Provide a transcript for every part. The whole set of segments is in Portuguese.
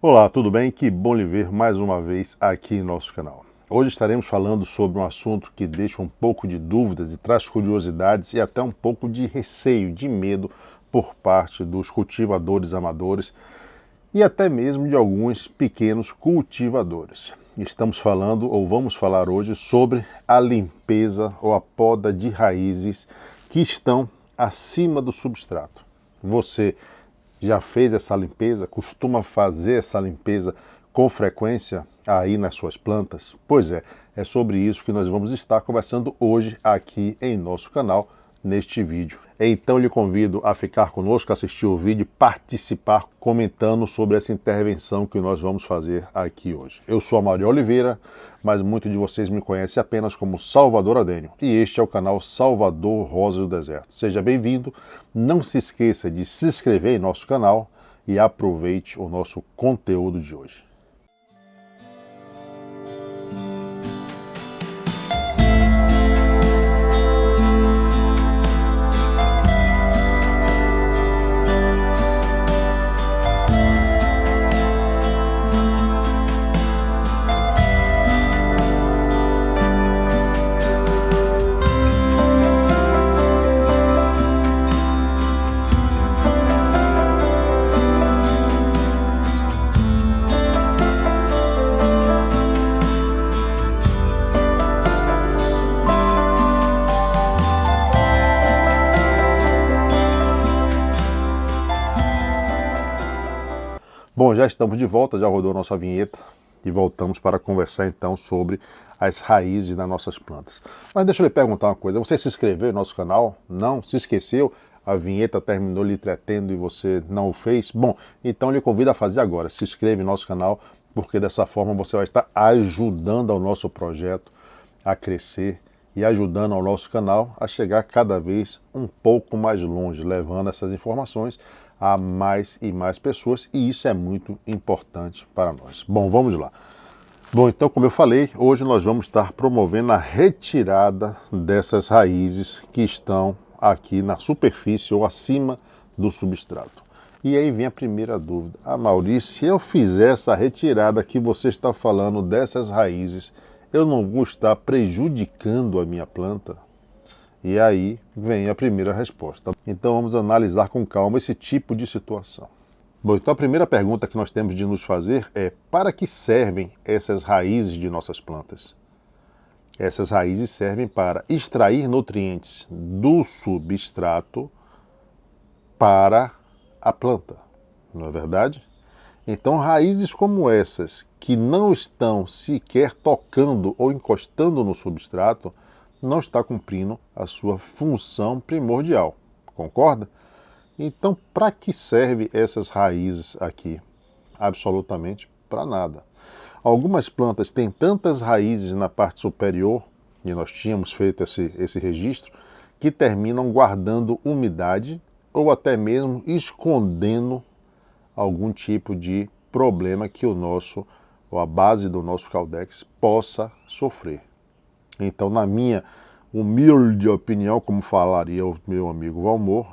Olá, tudo bem? Que bom lhe ver mais uma vez aqui em nosso canal. Hoje estaremos falando sobre um assunto que deixa um pouco de dúvidas e traz curiosidades e até um pouco de receio, de medo por parte dos cultivadores amadores e até mesmo de alguns pequenos cultivadores. Estamos falando, ou vamos falar hoje, sobre a limpeza ou a poda de raízes que estão acima do substrato. Você já fez essa limpeza? Costuma fazer essa limpeza com frequência aí nas suas plantas? Pois é sobre isso que nós vamos estar conversando hoje aqui em nosso canal, neste vídeo. Então lhe convido a ficar conosco, assistir o vídeo, participar comentando sobre essa intervenção que nós vamos fazer aqui hoje. Eu sou Amaury Oliveira, mas muitos de vocês me conhecem apenas como Salvador Adênio, e este é o canal Salvador Rosa do Deserto. Seja bem-vindo, não se esqueça de se inscrever em nosso canal e aproveite o nosso conteúdo de hoje. Bom, já estamos de volta, já rodou nossa vinheta e voltamos para conversar então sobre as raízes das nossas plantas. Mas deixa eu lhe perguntar uma coisa, você se inscreveu no nosso canal? Não? Se esqueceu? A vinheta terminou lhe entretendo e você não o fez? Bom, então lhe convido a fazer agora, se inscreve no nosso canal, porque dessa forma você vai estar ajudando ao nosso projeto a crescer e ajudando ao nosso canal a chegar cada vez um pouco mais longe, levando essas informações a mais e mais pessoas, e isso é muito importante para nós. Bom, vamos lá. Bom, então, como eu falei, hoje nós vamos estar promovendo a retirada dessas raízes que estão aqui na superfície ou acima do substrato. E aí vem a primeira dúvida. Amaury, se eu fizer essa retirada que você está falando dessas raízes, eu não vou estar prejudicando a minha planta? E aí vem a primeira resposta. Então vamos analisar com calma esse tipo de situação. Bom, então a primeira pergunta que nós temos de nos fazer é: para que servem essas raízes de nossas plantas? Essas raízes servem para extrair nutrientes do substrato para a planta, não é verdade? Então raízes como essas, que não estão sequer tocando ou encostando no substrato, não está cumprindo a sua função primordial, concorda? Então, para que servem essas raízes aqui? Absolutamente para nada. Algumas plantas têm tantas raízes na parte superior, e nós tínhamos feito esse registro, que terminam guardando umidade ou até mesmo escondendo algum tipo de problema que ou a base do nosso caudex possa sofrer. Então, na minha humilde opinião, como falaria o meu amigo Valmor,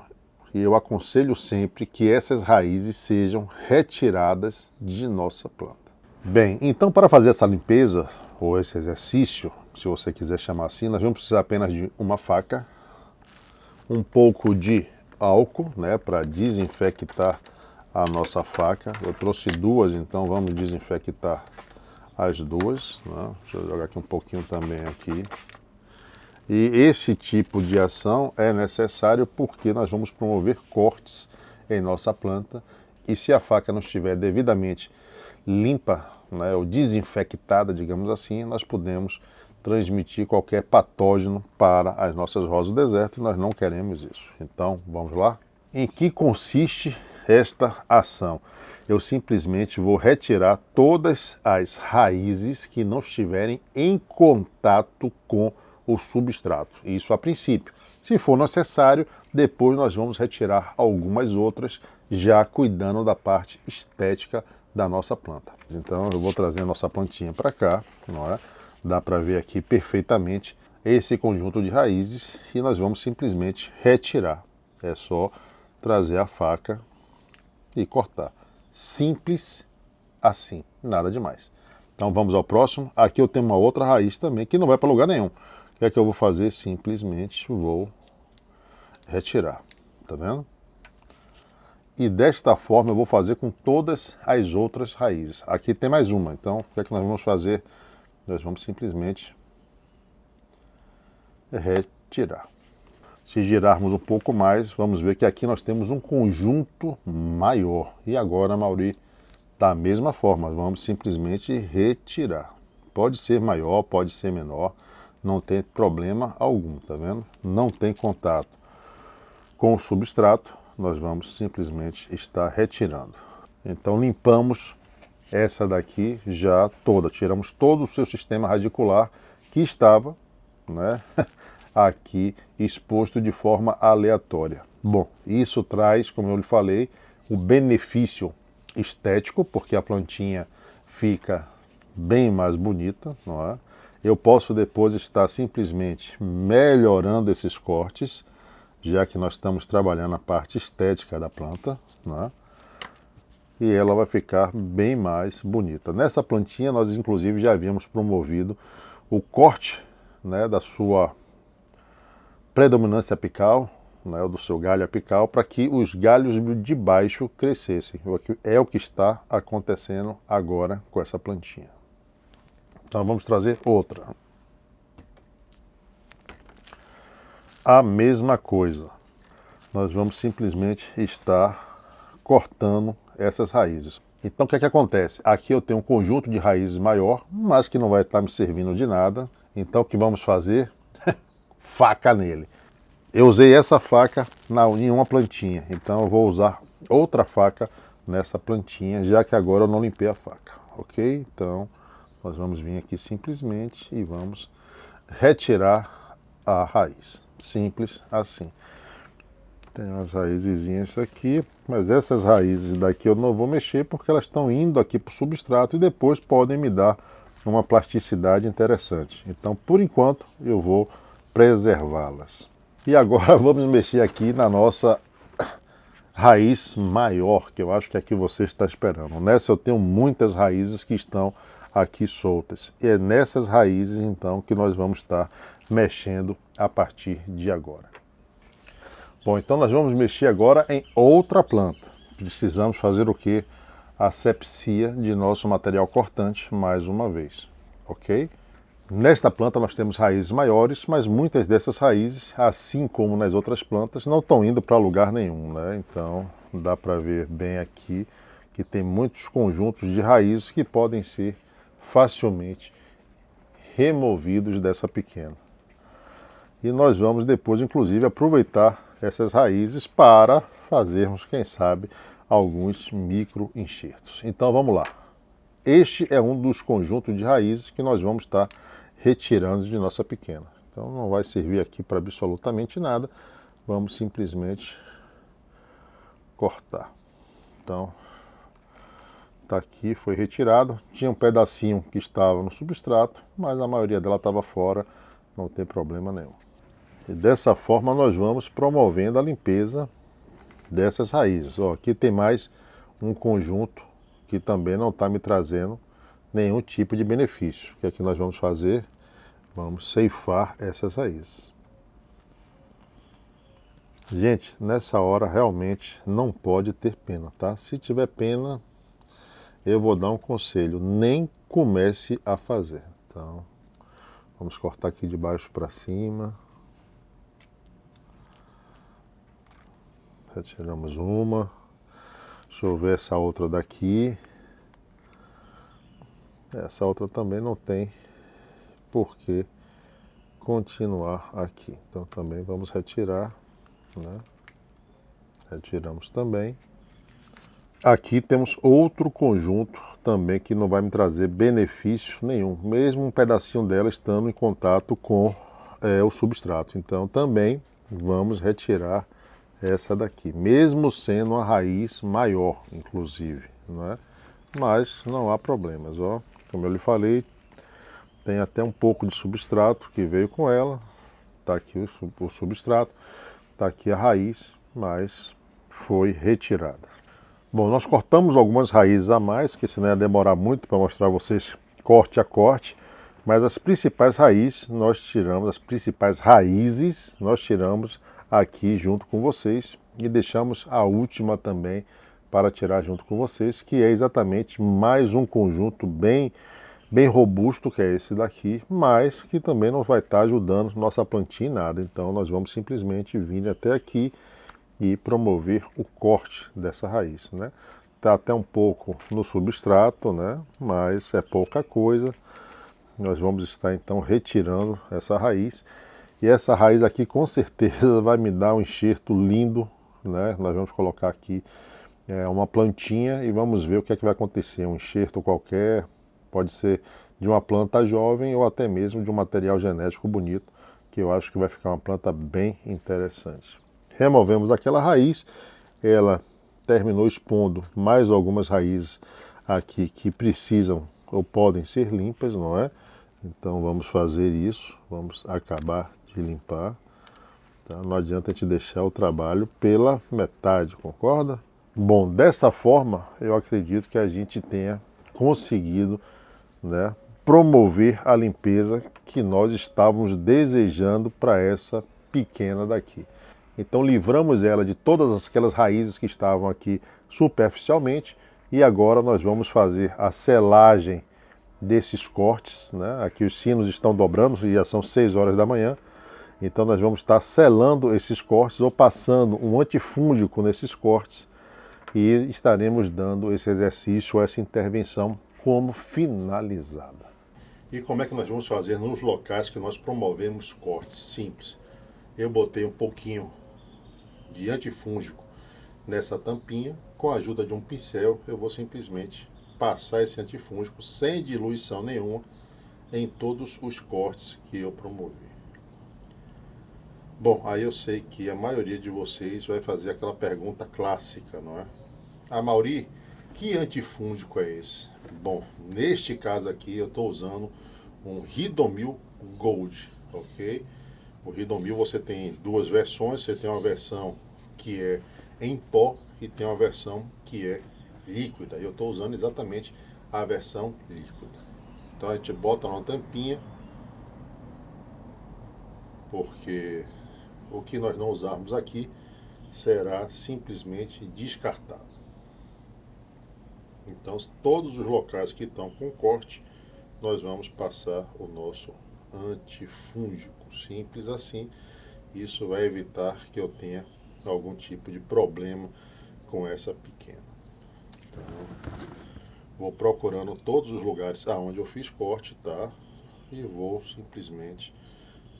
eu aconselho sempre que essas raízes sejam retiradas de nossa planta. Bem, então para fazer essa limpeza, ou esse exercício, se você quiser chamar assim, nós vamos precisar apenas de uma faca, um pouco de álcool, né, para desinfectar a nossa faca. Eu trouxe duas, então vamos desinfectar as duas, né? Deixa eu jogar aqui um pouquinho também aqui. E esse tipo de ação é necessário porque nós vamos promover cortes em nossa planta, e se a faca não estiver devidamente limpa, né, ou desinfectada, digamos assim, nós podemos transmitir qualquer patógeno para as nossas rosas do deserto, e nós não queremos isso. Então, vamos lá? Em que consiste esta ação? Eu simplesmente vou retirar todas as raízes que não estiverem em contato com o substrato. Isso a princípio. Se for necessário, depois nós vamos retirar algumas outras, já cuidando da parte estética da nossa planta. Então eu vou trazer a nossa plantinha para cá, não é? Dá para ver aqui perfeitamente esse conjunto de raízes, e nós vamos simplesmente retirar. É só trazer a faca e cortar. Simples assim, nada demais. Então vamos ao próximo. Aqui eu tenho uma outra raiz também que não vai para lugar nenhum. O que é que eu vou fazer? Simplesmente vou retirar, tá vendo? E desta forma eu vou fazer com todas as outras raízes. Aqui tem mais uma, então o que é que nós vamos fazer? Nós vamos simplesmente retirar. Se girarmos um pouco mais, vamos ver que aqui nós temos um conjunto maior. E agora, Mauri, da mesma forma, vamos simplesmente retirar. Pode ser maior, pode ser menor, não tem problema algum, tá vendo? Não tem contato com o substrato, nós vamos simplesmente estar retirando. Então limpamos essa daqui já toda, tiramos todo o seu sistema radicular que estava, né, aqui exposto de forma aleatória. Bom, isso traz, como eu lhe falei, o benefício estético, porque a plantinha fica bem mais bonita, não é? Eu posso depois estar simplesmente melhorando esses cortes, já que nós estamos trabalhando a parte estética da planta, não é? E ela vai ficar bem mais bonita. Nessa plantinha nós inclusive já havíamos promovido o corte, né, da sua predominância apical, né, do seu galho apical, para que os galhos de baixo crescessem. É o que está acontecendo agora com essa plantinha. Então vamos trazer outra. A mesma coisa. Nós vamos simplesmente estar cortando essas raízes. Então o que é que acontece? Aqui eu tenho um conjunto de raízes maior, mas que não vai estar me servindo de nada. Então o que vamos fazer? Faca nele. Eu usei essa faca em uma plantinha, então eu vou usar outra faca nessa plantinha, já que agora eu não limpei a faca, ok? Então nós vamos vir aqui simplesmente e vamos retirar a raiz, simples assim. Tem umas raizezinhas aqui, mas essas raízes daqui eu não vou mexer porque elas estão indo aqui para o substrato e depois podem me dar uma plasticidade interessante. Então por enquanto eu vou preservá-las. E agora vamos mexer aqui na nossa raiz maior, que eu acho que é a que você está esperando. Nessa eu tenho muitas raízes que estão aqui soltas. E é nessas raízes então que nós vamos estar mexendo a partir de agora. Bom, então nós vamos mexer agora em outra planta. Precisamos fazer o quê? Asepsia de nosso material cortante mais uma vez, ok? Nesta planta nós temos raízes maiores, mas muitas dessas raízes, assim como nas outras plantas, não estão indo para lugar nenhum, né? Então dá para ver bem aqui que tem muitos conjuntos de raízes que podem ser facilmente removidos dessa pequena. E nós vamos depois, inclusive, aproveitar essas raízes para fazermos, quem sabe, alguns micro enxertos. Então vamos lá. Este é um dos conjuntos de raízes que nós vamos estar retirando de nossa pequena. Então não vai servir aqui para absolutamente nada. Vamos simplesmente cortar. Então está aqui, foi retirado. Tinha um pedacinho que estava no substrato, mas a maioria dela estava fora, não tem problema nenhum. E dessa forma nós vamos promovendo a limpeza dessas raízes. Ó, aqui tem mais um conjunto que também não está me trazendo nenhum tipo de benefício. O que é que nós vamos fazer? Vamos ceifar essas raízes. Gente, nessa hora realmente não pode ter pena, tá? Se tiver pena, eu vou dar um conselho, nem comece a fazer. Então, vamos cortar aqui de baixo para cima. Retiramos uma. Deixa eu ver essa outra daqui. Essa outra também não tem por que continuar aqui. Então também vamos retirar, né? Retiramos também. Aqui temos outro conjunto também que não vai me trazer benefício nenhum, mesmo um pedacinho dela estando em contato com o substrato. Então também vamos retirar essa daqui, mesmo sendo uma raiz maior, inclusive, não é? Mas não há problemas, ó. Como eu lhe falei, tem até um pouco de substrato que veio com ela. Está aqui o substrato, está aqui a raiz, mas foi retirada. Bom, nós cortamos algumas raízes a mais, que senão ia demorar muito para mostrar a vocês corte a corte, mas as principais raízes nós tiramos, aqui junto com vocês e deixamos a última também para tirar junto com vocês, que é exatamente mais um conjunto bem robusto, que é esse daqui, mas que também não vai estar ajudando nossa plantinha em nada. Então nós vamos simplesmente vir até aqui e promover o corte dessa raiz, né? Tá até um pouco no substrato, né? Mas é pouca coisa. Nós vamos estar então retirando essa raiz. E essa raiz aqui com certeza vai me dar um enxerto lindo, né? Nós vamos colocar aqui uma plantinha e vamos ver o que é que vai acontecer. Um enxerto qualquer, pode ser de uma planta jovem ou até mesmo de um material genético bonito, que eu acho que vai ficar uma planta bem interessante. Removemos aquela raiz, ela terminou expondo mais algumas raízes aqui que precisam ou podem ser limpas, não é? Então vamos fazer isso, vamos acabar de limpar. Tá? Não adianta a gente deixar o trabalho pela metade, concorda? Bom, dessa forma eu acredito que a gente tenha conseguido, né, promover a limpeza que nós estávamos desejando para essa pequena daqui. Então livramos ela de todas aquelas raízes que estavam aqui superficialmente e agora nós vamos fazer a selagem desses cortes, né? Aqui os sinos estão dobrando, já são 6 horas da manhã, então nós vamos estar selando esses cortes ou passando um antifúngico nesses cortes e estaremos dando esse exercício, essa intervenção como finalizada. E como é que nós vamos fazer nos locais que nós promovemos cortes? Simples. Eu botei um pouquinho de antifúngico nessa tampinha, com a ajuda de um pincel eu vou simplesmente passar esse antifúngico sem diluição nenhuma em todos os cortes que eu promovi. Bom, aí eu sei que a maioria de vocês vai fazer aquela pergunta clássica, não é? Mauri, que antifúngico é esse? Bom, neste caso aqui eu estou usando um Ridomil Gold, ok? O Ridomil você tem duas versões, você tem uma versão que é em pó e tem uma versão que é líquida. Eu estou usando exatamente a versão líquida. Então a gente bota uma tampinha, porque o que nós não usarmos aqui será simplesmente descartado. Então todos os locais que estão com corte, nós vamos passar o nosso antifúngico. Simples assim, isso vai evitar que eu tenha algum tipo de problema com essa pequena. Então, vou procurando todos os lugares aonde eu fiz corte, tá? E vou simplesmente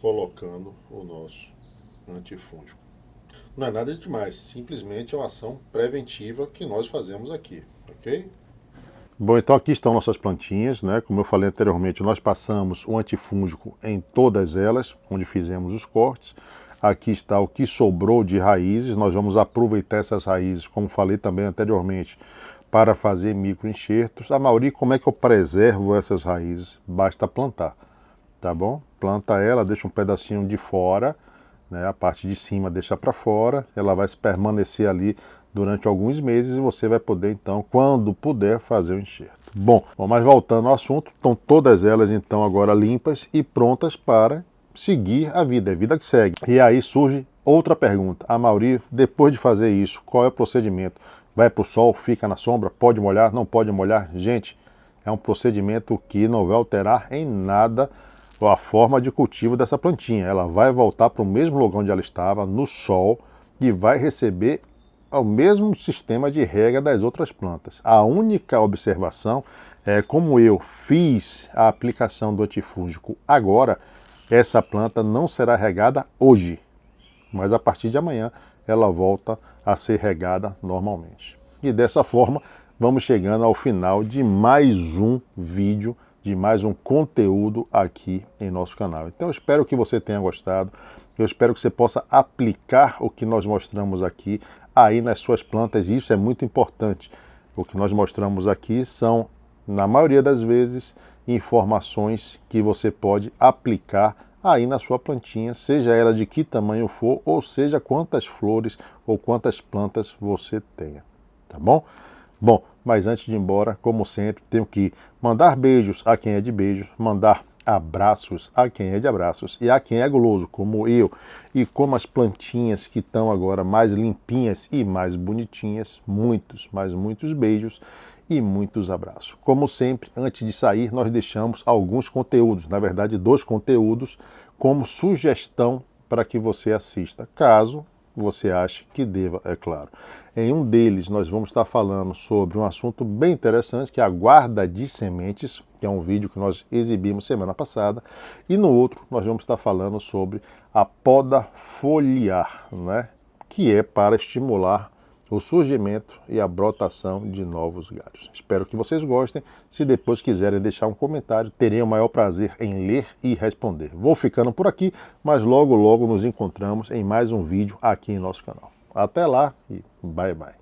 colocando o nosso antifúngico. Não é nada demais, simplesmente é uma ação preventiva que nós fazemos aqui, ok? Bom, então aqui estão nossas plantinhas, né? Como eu falei anteriormente, nós passamos o antifúngico em todas elas, onde fizemos os cortes. Aqui está o que sobrou de raízes, nós vamos aproveitar essas raízes, como falei também anteriormente, para fazer microenxertos. Mauri, como é que eu preservo essas raízes? Basta plantar, tá bom? Planta ela, deixa um pedacinho de fora, né? A parte de cima deixa para fora, ela vai permanecer ali durante alguns meses e você vai poder então, quando puder, fazer o enxerto. Bom, mas voltando ao assunto, estão todas elas então agora limpas e prontas para seguir a vida, é vida que segue. E aí surge outra pergunta. Mauri, depois de fazer isso, qual é o procedimento? Vai para o sol, fica na sombra, pode molhar, não pode molhar? Gente, é um procedimento que não vai alterar em nada a forma de cultivo dessa plantinha. Ela vai voltar para o mesmo lugar onde ela estava, no sol, e vai receber o mesmo sistema de rega das outras plantas. A única observação é como eu fiz a aplicação do antifúngico agora, essa planta não será regada hoje, mas a partir de amanhã ela volta a ser regada normalmente. E dessa forma vamos chegando ao final de mais um vídeo, de mais um conteúdo aqui em nosso canal. Então eu espero que você tenha gostado, eu espero que você possa aplicar o que nós mostramos aqui aí nas suas plantas, e isso é muito importante. O que nós mostramos aqui são, na maioria das vezes, informações que você pode aplicar aí na sua plantinha, seja ela de que tamanho for, ou seja quantas flores ou quantas plantas você tenha. tá bom? Bom, mas antes de ir embora, como sempre, tenho que mandar beijos a quem é de beijos, mandar abraços a quem é de abraços e a quem é guloso, como eu, e como as plantinhas que estão agora mais limpinhas e mais bonitinhas, muitos, mas muitos beijos e muitos abraços. Como sempre, antes de sair, nós deixamos alguns conteúdos, na verdade 2 conteúdos, como sugestão para que você assista, caso você acha que deva, é claro. Em um deles, nós vamos estar falando sobre um assunto bem interessante, que é a guarda de sementes, que é um vídeo que nós exibimos semana passada, e no outro, nós vamos estar falando sobre a poda foliar, né? Que é para estimular o surgimento e a brotação de novos galhos. Espero que vocês gostem. Se depois quiserem deixar um comentário, terei o maior prazer em ler e responder. Vou ficando por aqui, mas logo, logo nos encontramos em mais um vídeo aqui em nosso canal. Até lá e bye, bye.